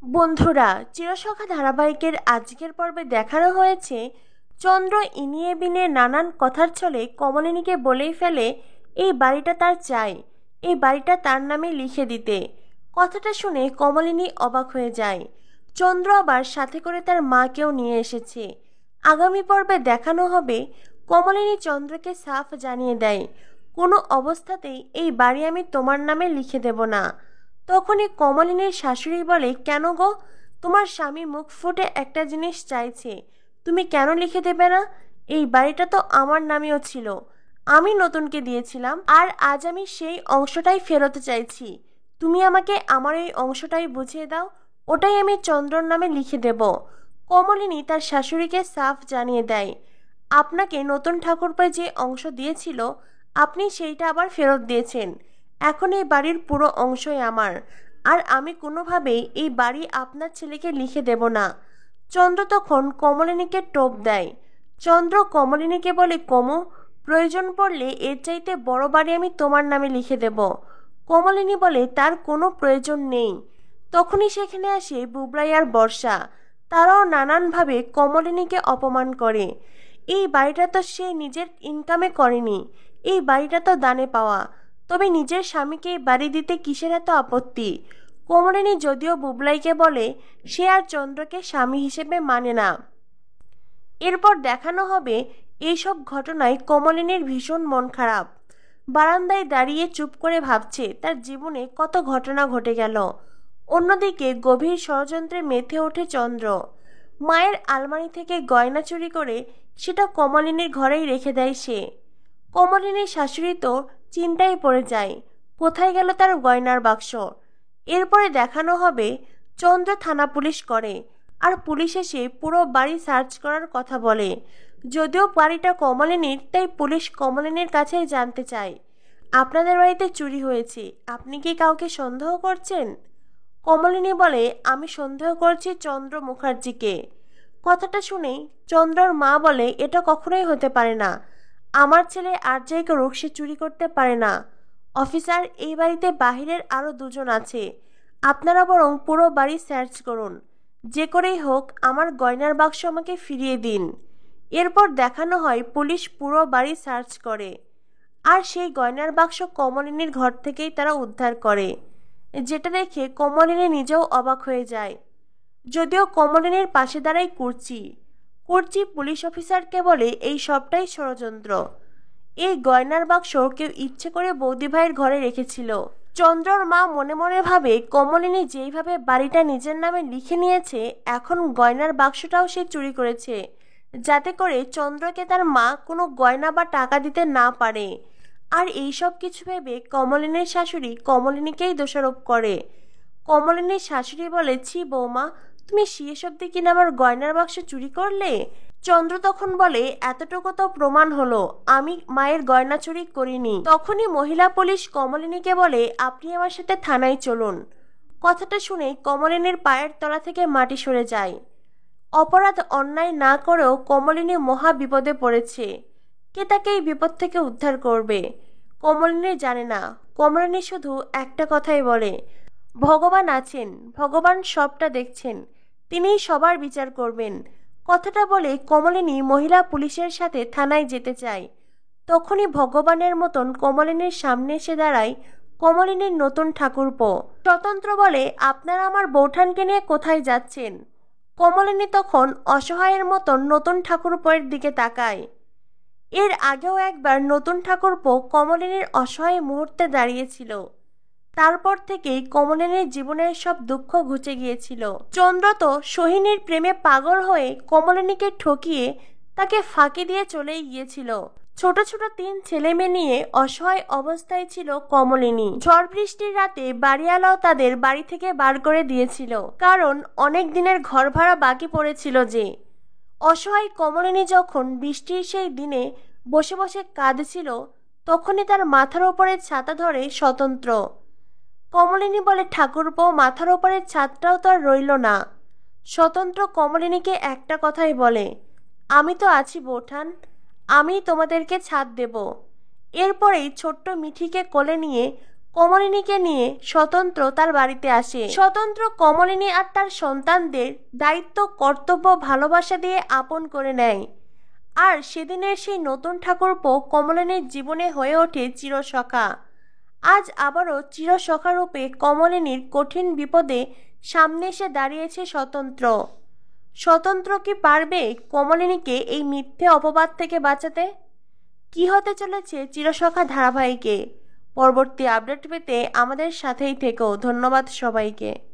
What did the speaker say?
বন্ধুরা, চিরসখা ধারাবাহিকের আজকের পর্বে দেখানো হয়েছে চন্দ্র ইনিয়ে বিনিয়ে নানান কথার ছলে কমলিনীকে বলেই ফেলে এই বাড়িটা তার চাই, এই বাড়িটা তার নামে লিখে দিতে। কথাটা শুনে কমলিনী অবাক হয়ে যায়। চন্দ্র আবার সাথে করে তার মাকেও নিয়ে এসেছে। আগামী পর্বে দেখানো হবে কমলিনী চন্দ্রকে সাফ জানিয়ে দেয়, কোনো অবস্থাতেই এই বাড়ি আমি তোমার নামে লিখে দেব না। তখনই কমলিনীর শাশুড়ি বলে, কেন গো, তোমার স্বামী মুখ ফুটে একটা জিনিস চাইছে, তুমি কেন লিখে দেবে না? এই বাড়িটা তো আমার নামেও ছিল, আমি নতুনকে দিয়েছিলাম, আর আজ আমি সেই অংশটাই ফেরত চাইছি। তুমি আমাকে আমার এই অংশটাই বুঝিয়ে দাও, ওটাই আমি চন্দ্রর নামে লিখে দেব। কমলিনী তার শাশুড়িকে সাফ জানিয়ে দেয়, আপনাকে নতুন ঠাকুরপো যে অংশ দিয়েছিল আপনি সেইটা আবার ফেরত দিয়েছেন, এখন এই বাড়ির পুরো অংশই আমার, আর আমি কোনোভাবেই এই বাড়ি আপনার ছেলেকে লিখে দেব না। চন্দ্র তখন কমলিনীকে টোপ দেয়। চন্দ্র কমলিনীকে বলে, কমু, প্রয়োজন পড়লে এর চাইতে বড় বাড়ি আমি তোমার নামে লিখে দেব। কমলিনী বলে, তার কোনো প্রয়োজন নেই। তখনই সেখানে আসে বুবলাই আর বর্ষা। তারাও নানানভাবে কমলিনীকে অপমান করে। এই বাড়িটা তো সে নিজের ইনকামে করেনি, এই বাড়িটা তো দানে পাওয়া, তবে নিজের স্বামীকে বাড়ি দিতে কিসের এত আপত্তি? কমলিনী যদিও বুবলাইকে বলে সে আর চন্দ্রকে স্বামী হিসেবে মানে না। এরপর দেখানো হবে এইসব ঘটনায় কমলিনীর ভীষণ মন খারাপ। বারান্দায় দাঁড়িয়ে চুপ করে ভাবছে তার জীবনে কত ঘটনা ঘটে গেল। অন্যদিকে গভীর ষড়যন্ত্রে মেতে ওঠে চন্দ্র। মায়ের আলমারি থেকে গয়না চুরি করে সেটা কমলিনীর ঘরেই রেখে দেয় সে। কমলিনীর শাশুড়ি তো চিন্তায় পড়ে যায়, কোথায় গেল তার গয়নার বাক্স। এরপরে দেখানো হবে চন্দ্র থানা পুলিশ করে, আর পুলিশ এসে পুরো বাড়ি সার্চ করার কথা বলে। যদিও বাড়িটা কমলিনীর, তাই পুলিশ কমলিনীর কাছেই জানতে চায়, আপনাদের বাড়িতে চুরি হয়েছে, আপনি কি কাউকে সন্দেহ করছেন? কমলিনী বলে, আমি সন্দেহ করছি চন্দ্র মুখার্জিকে। কথাটা শুনেই চন্দ্রর মা বলে, এটা কখনোই হতে পারে না, আমার ছেলে আর যাই করুক সে চুরি করতে পারে না। অফিসার, এই বাড়িতে বাহিরের আরও দুজন আছে, আপনারা বরং পুরো বাড়ি সার্চ করুন, যে করেই হোক আমার গয়নার বাক্স আমাকে ফিরিয়ে দিন। এরপর দেখানো হয় পুলিশ পুরো বাড়ি সার্চ করে, আর সেই গয়নার বাক্স কমলিনীর ঘর থেকেই তারা উদ্ধার করে, যেটা দেখে কমলিনী নিজেও অবাক হয়ে যায়। যদিও কমলিনীর পাশে দাঁড়ায় কুর্চি। কুর্চি পুলিশ অফিসারকে বলে, এই সবটাই ষড়যন্ত্র, এই গয়নার বাক্স কেউ ইচ্ছে করে বৌদি ভাইয়ের ঘরে রেখেছিল। চন্দ্রর মা মনে মনে ভাবে, কমলিনী যেইভাবে বাড়িটা নিজের নামে লিখে নিয়েছে, এখন গয়নার বাক্সটাও সে চুরি করেছে, যাতে করে চন্দ্রকে তার মা কোনো গয়না বা টাকা দিতে না পারে। আর এই সব কিছু ভেবে কমলিনীর শাশুড়ি কমলিনীকেই দোষারোপ করে। কমলিনীর শাশুড়ি বলে, ছি বৌমা, তুমি শেষ অব্দি কিনা আমার গয়নার বাক্স চুরি করলে? চন্দ্র তখন বলে, এতটুকু তো প্রমাণ হলো আমি মায়ের গয়না চুরি করিনি। তখনই মহিলা পুলিশ কমলিনীকে বলে, আপনি আমার সাথে থানায় চলুন। কথাটা শুনে কমলিনীর পায়ের তলা থেকে মাটি সরে যায়। অপরাধ অন্যায় না করেও কমলিনী মহা বিপদে পড়েছে। কে তাকে এই বিপদ থেকে উদ্ধার করবে? কমলিনী জানে না। কমলিনী শুধু একটা কথাই বলে, ভগবান আছেন, ভগবান সবটা দেখছেন, তিনিই সবার বিচার করবেন। কথাটা বলে কমলিনী মহিলা পুলিশের সাথে থানায় যেতে চায়। তখনই ভগবানের মতন কমলিনীর সামনে এসে দাঁড়ায় কমলিনীর নতুন ঠাকুরপো। স্বতন্ত্র বলে, আপনারা আমার বৌঠানকে নিয়ে কোথায় যাচ্ছেন? কমলিনী তখন অসহায়ের মতন নতুন ঠাকুরপোয়ের দিকে তাকায়। এর আগেও একবার নতুন ঠাকুরপো কমলিনীর অসহায় মুহূর্তে দাঁড়িয়েছিল। তারপর থেকেই কমলিনীর জীবনের সব দুঃখ ঘুচে গিয়েছিল। চন্দ্র তো সোহিনীর প্রেমে পাগল হয়ে কমলিনীকে ঠকিয়ে তাকে ফাঁকি দিয়ে চলেই গিয়েছিল। ছোট ছোট 3 ছেলে মেয়ে নিয়ে অসহায় অবস্থায় ছিল কমলিনী। ঝড় বৃষ্টির রাতে বাড়িওয়ালাও তাদের বাড়ি থেকে বার করে দিয়েছিল, কারণ অনেক দিনের ঘর ভাড়া বাকি পড়েছিল যে। অসহায় কমলিনী যখন বৃষ্টির সেই দিনে বসে বসে কাঁদছিল, তখনই তার মাথার ওপরে ছাতা ধরে স্বতন্ত্র। কমলিনী বলে, ঠাকুরপো, মাথার ওপরের ছাদটাও তো আর রইল না। স্বতন্ত্র কমলিনীকে একটা কথাই বলে, আমি তো আছি বৌঠান, আমি তোমাদেরকে ছাদ দেব। এরপরেই ছোট্ট মিঠিকে কোলে নিয়ে কমলিনীকে নিয়ে স্বতন্ত্র তার বাড়িতে আসে। স্বতন্ত্র কমলিনী আর তার সন্তানদের দায়িত্ব, কর্তব্য, ভালোবাসা দিয়ে আপন করে নেয়। আর সেদিনের সেই নতুন ঠাকুরপো কমলিনীর জীবনে হয়ে ওঠে চিরসখা। আজ আবারও চিরসখা রূপে কমলিনীর কঠিন বিপদে সামনে এসে দাঁড়িয়েছে স্বতন্ত্র। স্বতন্ত্র কি পারবে কমলিনীকে এই মিথ্যে অপবাদ থেকে বাঁচাতে? কি হতে চলেছে চিরসখা ধারাবাহিকে? পরবর্তী আপডেট পেতে আমাদের সাথেই থেকো। ধন্যবাদ সবাইকে।